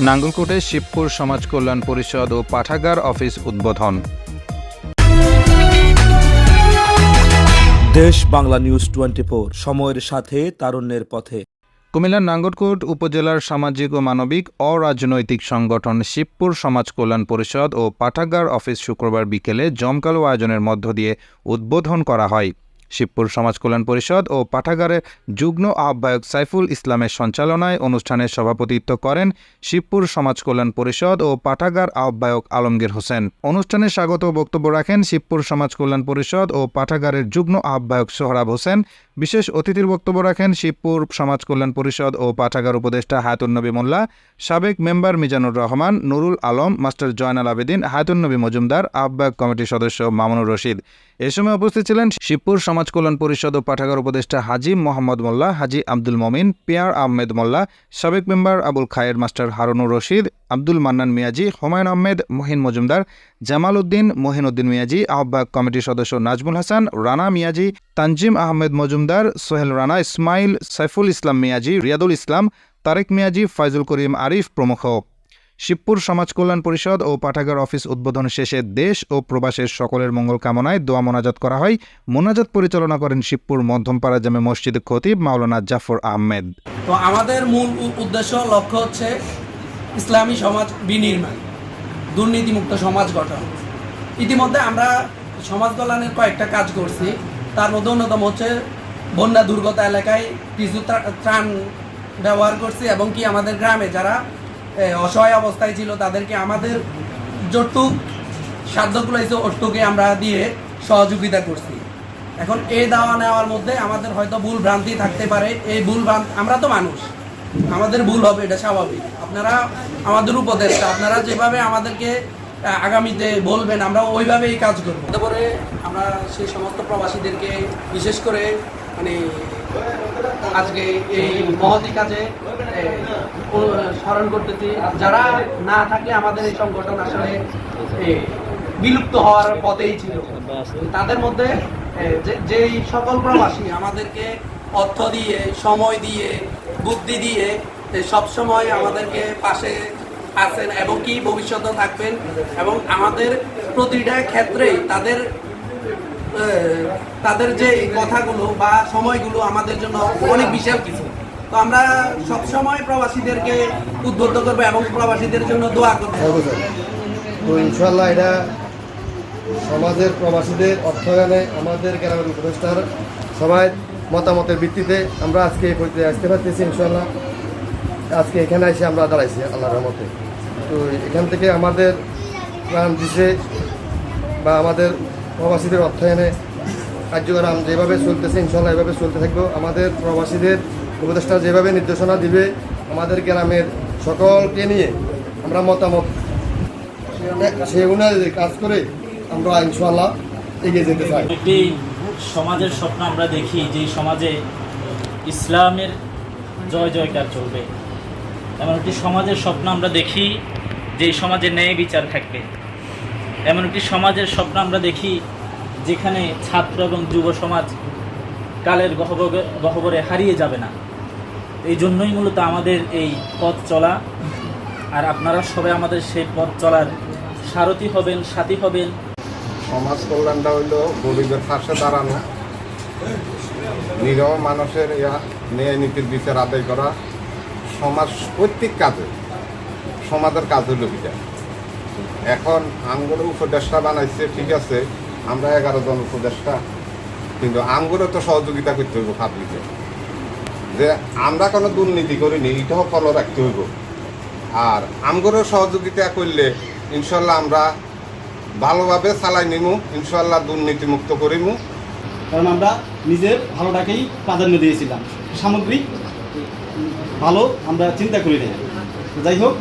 নাঙ্গলকোটে শিবপুর সমাজ কল্যাণ পরিষদ ও পাঠাগার অফিস উদ্বোধন। দেশ বাংলা নিউজ 24, সময়ের সাথে তারুণ্যের পথে। কুমিল্লার নাঙ্গলকোট উপজেলার সামাজিক ও মানবিক অরাজনৈতিক সংগঠন শিবপুর সমাজ কল্যাণ পরিষদ ও পাঠাগার অফিস শুক্রবার বিকেলে জমকালো আয়োজনের মধ্য দিয়ে উদ্বোধন করা হয়। শিবপুর সমাজ কল্যাণ পরিষদ ও পাঠাগারের যুগ্ম আহ্বায়ক সাইফুল ইসলামের সঞ্চালনায় অনুষ্ঠানে সভাপতিত্ব করেন শিবপুর সমাজ কল্যাণ পরিষদ ও পাঠাগার আহ্বায়ক আলমগীর হোসেন। অনুষ্ঠানে স্বাগত বক্তব্য রাখেন শিবপুর সমাজ কল্যাণ পরিষদ ও পাঠাগারের যুগ্ম আহ্বায়ক সোহরাব হোসেন। বিশেষ অতিথির বক্তব্য রাখেন শিবপুর সমাজ কল্যাণ পরিষদ ও পাঠাগার উপদেষ্টা হায়াতুন্নবী মোল্লা, সাবেক মেম্বার মিজানুর রহমান, নুরুল আলম, মাস্টার জয়নাল আবেদিন, হায়াতুন্নবী মজুমদার, আহ্বায়ক কমিটির সদস্য মামুনুর রশিদ। এ সময় উপস্থিত ছিলেন শিবপুর সমাজ কল্যাণ পরিষদ ও পাঠাগার উপদেষ্টা হাজি মোহাম্মদ মোল্লা, হাজি আব্দুল মমিন, পিয়ার আহমেদ মোল্লা, সাবেক মেম্বার আবুল খায়ের, মাস্টার হারুনুর রশিদ, আব্দুল মান্নান মিয়াজি, হুমায়ুন আহমেদ, মহিন মজুমদার, জামাল উদ্দিন, মহিন উদ্দিন মিয়াজি, আহ্বায়ক কমিটির সদস্য নাজমুল হাসান, রানা মিয়াজি, তানজিম আহমেদ মজুমদার, সোহেল রানা, ইসমাইল, সাইফুল ইসলাম মিয়াজি, রিয়াদুল ইসলাম, তারেক মিয়াজি, ফাইজুল করিম আরিফ প্রমুখ। শিবপুর সমাজ কল্যাণ পরিষদ ও পাঠাগার অফিস উদ্বোধন শেষে দেশ ও প্রবাসের সকলের মঙ্গল কামনায় দোয়া মোনাজাত করা হয়। মোনাজাত পরিচালনা করেন শিবপুর মধ্যমপাড়া জামে মসজিদ খতিব মাওলানা জাফর আহমেদ। তো আমাদের মূল উদ্দেশ্য লক্ষ্য হচ্ছে ইসলামী সমাজ বিনির্মাণ, দুর্নীতিমুক্ত সমাজ গঠন। ইতিমধ্যে আমরা সমাজ কল্যাণের কয়েকটা কাজ করছি। তার মধ্যে অন্যতম হচ্ছে বন্যা দুর্গত এলাকায় কিছু ত্রাণ ব্যবহার করছি, এবং কি আমাদের গ্রামে যারা অসহায় অবস্থায় ছিল তাদেরকে আমাদের যতটুক সাধ্যগুলো হয়েছে ওটুকে আমরা দিয়ে সহযোগিতা করছি। এখন এই দেওয়া নেওয়ার মধ্যে আমাদের হয়তো ভুল ভ্রান্তি থাকতে পারে। এই ভুল ভ্রান্তি, আমরা তো মানুষ, আমাদের ভুল হবে, এটা স্বাভাবিক। আপনারা আমাদের উপদেষ্টা, আপনারা যেভাবে আমাদেরকে আগামীতে বলবেন আমরা ওইভাবেই কাজ করবো। তারপরে আমরা সেই সমস্ত প্রবাসীদেরকে বিশেষ করে আজকে এই মহতি কাজে স্মরণ করতেছি, যারা না থাকলে আমাদের এই সংগঠন আসলে বিলুপ্ত হওয়ার পথেই ছিল। তাদের মধ্যে যেই সকল প্রবাসী আমাদেরকে অর্থ দিয়ে, সময় দিয়ে, বুদ্ধি দিয়ে সবসময় আমাদেরকে পাশে আছেন এবং কি ভবিষ্যতে থাকবেন, এবং আমাদের প্রতিটা ক্ষেত্রেই তাদের যে কথাগুলো বা সময়গুলো আমাদের জন্য অনেক বিশাল কিছু। তো আমরা সবসময় প্রবাসীদেরকে উদ্বুদ্ধ করবো এবং প্রবাসীদের জন্য দোয়া করবো। তো ইনশাল্লাহ এটা সমাজের প্রবাসীদের অর্থায়নে আমাদের গ্রামের উপদেষ্টার সবাই মতামতের ভিত্তিতে আমরা আজকে আসতে পারতেছি। ইনশাল্লাহ আজকে এখানে এসে আমরা দাঁড়াইছি আল্লাহর রহমতে। তো এখান থেকে আমাদের প্রাণ দিছে বা আমাদের প্রবাসীদের অর্থায়নে কার্যক্রম যেভাবে চলতেছে ইনশাল্লাহ এভাবে চলতে থাকবো। আমাদের প্রবাসীদের উপদেষ্টা যেভাবে নির্দেশনা দিবে আমাদের গ্রামের সকলকে নিয়ে আমরা মতামত সেই অনুযায়ী কাজ করে আমরা ইনশাল্লাহ এগিয়ে যেতে চাই। একটি সমাজের স্বপ্ন আমরা দেখি, যে সমাজে ইসলামের জয় জয়কার চলবে। এমন একটি সমাজের স্বপ্ন আমরা দেখি, যে সমাজে ন্যায় বিচার থাকবে। এমন একটি সমাজের স্বপ্ন আমরা দেখি যেখানে ছাত্র এবং যুব সমাজ কালের গহ্বরে হারিয়ে যাবে না। এই জন্যই মূলত আমাদের এই পথ চলা, আর আপনারা সবাই আমাদের সেই পথ চলার সারথি হবেন, সাথী হবেন। সমাজ কল্যাণটা হইল গরিবের পাশে দাঁড়ানো, নিরহ মানুষের ন্যায় নীতির বিচার আদায় করা। সমাজ প্রত্যেক কাজে সমাজের কাজ হইল বিচার। এখন আমগুলো উপদেষ্টা বানাইছে, ঠিক আছে, আমরা 11 জন উপদেষ্টা, কিন্তু আমগুলো তো সহযোগিতা করতে হইব পাবলিকে, যে আমরা কোনো দুর্নীতি করিনি এটাও ফলো রাখতে হইব। আর আমগুলো সহযোগিতা করলে ইনশাল্লাহ আমরা ভালোভাবে চালাই নিমু, ইনশাল্লাহ দুর্নীতিমুক্ত করিমু। কারণ আমরা নিজের ভালোটাকেই প্রাধান্য দিয়েছিলাম, সামগ্রিক ভালো আমরা চিন্তা করি না। যাই হোক,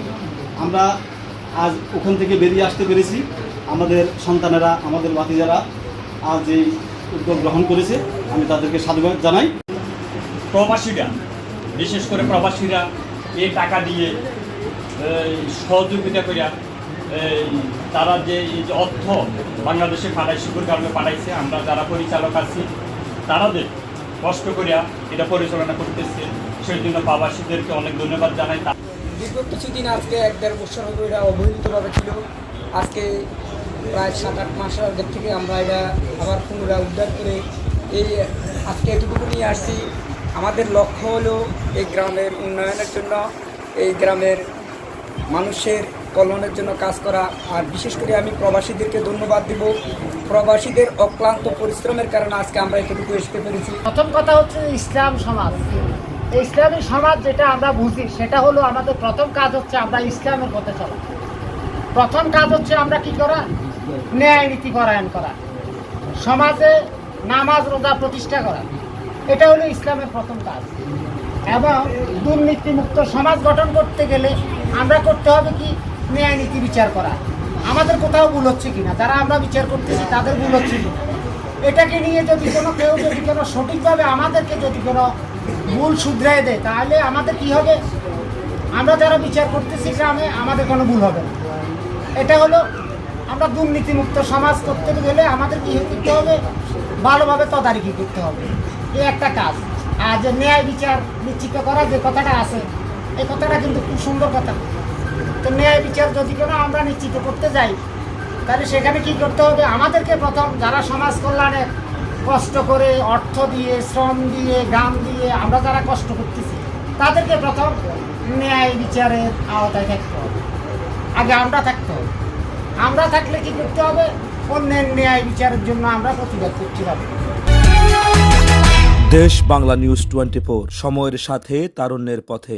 আমরা আজ ওখান থেকে বেরিয়ে আসতে পেরেছি। আমাদের সন্তানেরা, আমাদের ভাতিজারা আজ এই উদ্যোগ গ্রহণ করেছে, আমি তাদেরকে সাধুবাদ জানাই। প্রবাসীরা, বিশেষ করে প্রবাসীরা এই টাকা দিয়ে সহযোগিতা করিয়া তারা যে অর্থ বাংলাদেশে শিবপুর গ্রামে পাঠাইছে, আমরা যারা পরিচালক আছি তারাদের কষ্ট করিয়া এটা পরিচালনা করতেছে, সেই জন্য প্রবাসীদেরকে অনেক ধন্যবাদ জানাই। বিগত কিছুদিন আজকে 1-1.5 বছর হলো এটা অবহেলিতভাবে ছিল। আজকে প্রায় 7-8 মাস আগের থেকে আমরা এটা আবার পুনরায় উদ্ধার করে এই আজকে এতটুকু নিয়ে আসছি। আমাদের লক্ষ্য হলো এই গ্রামের উন্নয়নের জন্য, এই গ্রামের মানুষের কল্যাণের জন্য কাজ করা। আর বিশেষ করে আমি প্রবাসীদেরকে ধন্যবাদ দিব। প্রবাসীদের অক্লান্ত পরিশ্রমের কারণে আজকে আমরা এতটুকু আসতে পেরেছি। প্রথম কথা হচ্ছে ইসলাম সমাজ। এই ইসলামী সমাজ যেটা আমরা বুঝি সেটা হলো আমাদের প্রথম কাজ হচ্ছে আমরা ইসলামের পথে চলা। প্রথম কাজ হচ্ছে আমরা কি করা, ন্যায় নীতি পরায়ণ করা, সমাজে নামাজ রোজা প্রতিষ্ঠা করা। এটা হলো ইসলামের প্রথম কাজ। এবং দুর্নীতিমুক্ত সমাজ গঠন করতে গেলে আমরা করতে হবে কি, ন্যায় নীতি বিচার করা। আমাদের কোথাও ভুল হচ্ছে কিনা, যারা আমরা বিচার করতেছি তাদের ভুল হচ্ছে কিনা, এটাকে নিয়ে যদি কেউ যদি কোনো সঠিকভাবে আমাদেরকে যদি কোনো ভুল শুধরাই দেয়, তাহলে আমাদের কি হবে, আমরা যারা বিচার করতেছি গ্রামে আমাদের কোনো ভুল হবে না। এটা হলো আমরা দুর্নীতিমুক্ত সমাজ করতে গেলে আমাদের কি করতে হবে, ভালোভাবে তদারকি করতে হবে। এই একটা কাজ। আর যে ন্যায় বিচার নিশ্চিত করা যে কথাটা আছে, এই কথাটা কিন্তু খুব সুন্দর কথা। তো ন্যায় বিচার যদি কোনো আমরা নিশ্চিত করতে যাই, তাহলে সেখানে কি করতে হবে, আমাদেরকে প্রথম যারা সমাজ কল্যাণে কষ্ট করে অর্থ দিয়ে, শ্রম দিয়ে, গান দিয়ে আমরা যারা কষ্ট করতেছি, তাদেরকে প্রথম ন্যায় বিচারের আওতায় থাকতে হবে। আগে আমরা থাকতে হবে। আমরা থাকলে কি করতে হবে, অন্যের ন্যায় বিচারের জন্য আমরা প্রতিবাদ করতে হবে। দেশ বাংলা নিউজ 24, সময়ের সাথে তারুণ্যের পথে।